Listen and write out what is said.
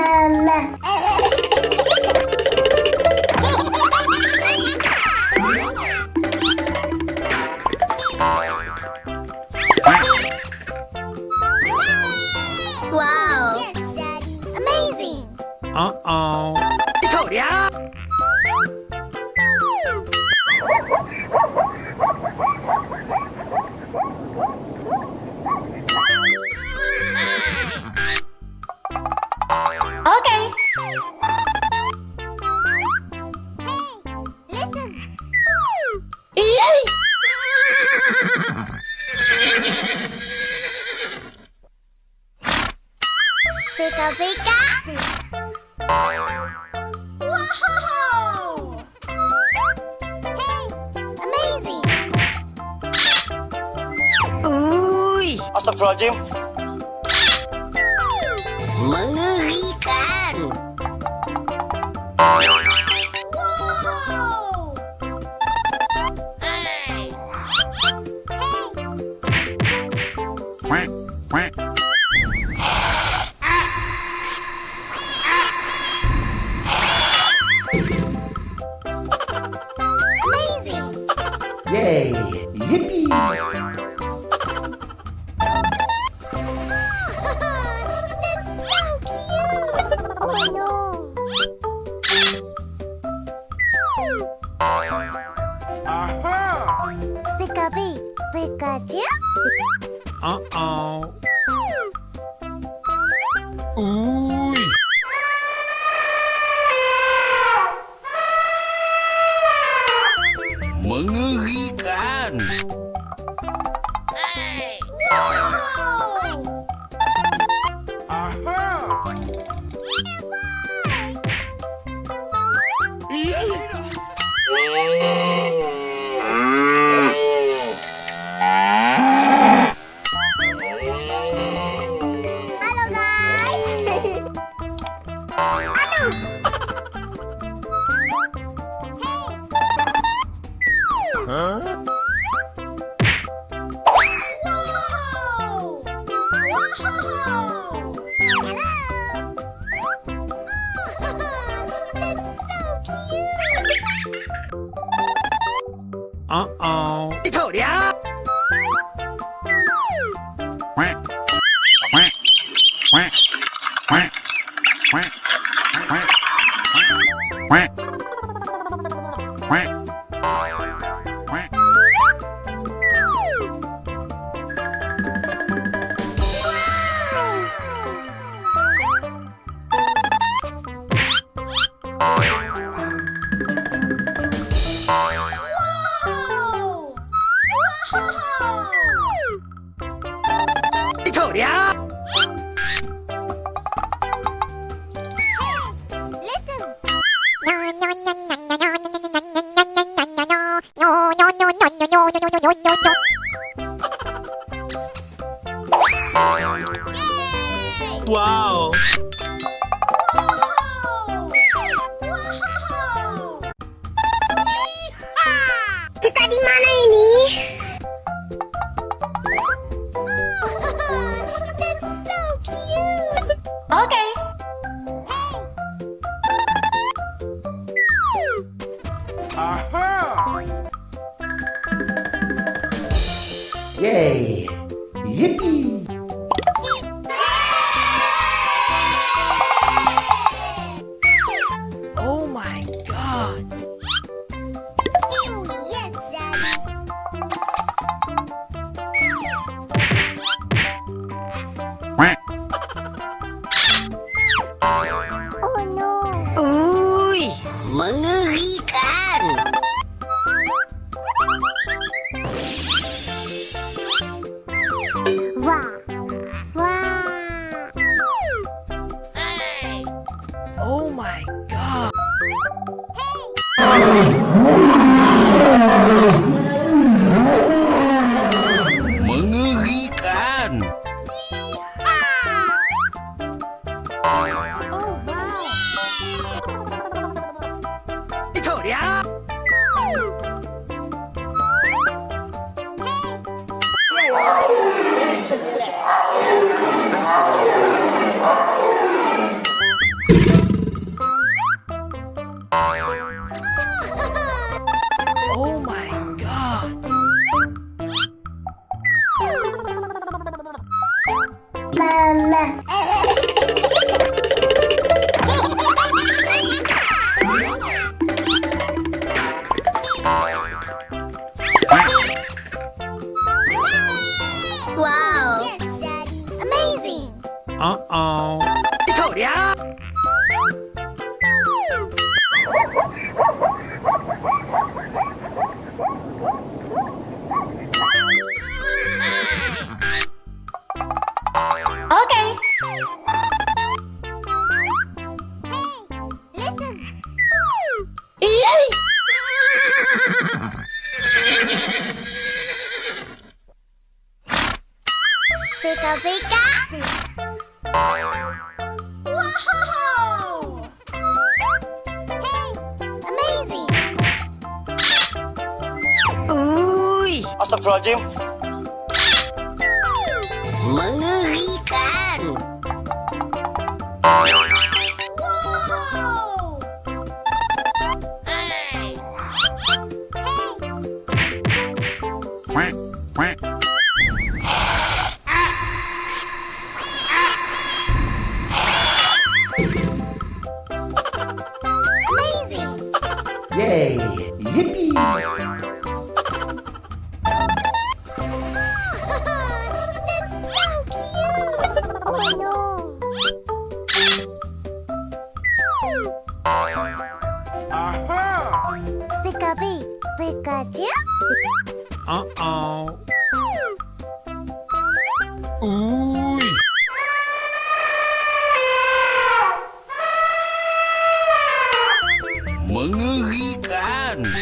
mama. Wow! Yes, Daddy. Amazing! Uh-oh. Ito dia. Okay. Hey, listen. Pika pika. Wow! Hey, amazing. Uy, Astagfirullahaladzim. mengerikan. Wow! Hey. Quack, quack. Amazing. Yay! Yippee! That's so cute. Oh no. Pika Pikachu. Uh-oh. Uy! Mengerikan. Hey. Wow. Halo guys. Aduh. Wow. Wow. Hello. That's so cute. Uh-oh. Ito dia. Quack, quack, quack, quack, quack, quack, quack, quack, quack. Wow. Wow. Ito dia. Listen. Yay! Wow. Kita di mana ini? That's so cute. Okay. Yay! Yippee! Oh my God. Yes, Daddy. Quack. Oh no. Uy, mengerikan. Wah. Wah. Hey. Oh my God. Mengerikan. Oh wow. Ito dia. Astagfirullahaladzim. Mengerikan. Hey. Quack, quack. Amazing. Yay! Yippee! That's so cute. Oh no. Pika-pee, Pikachu. Uh-oh. Uy. Mengerikan.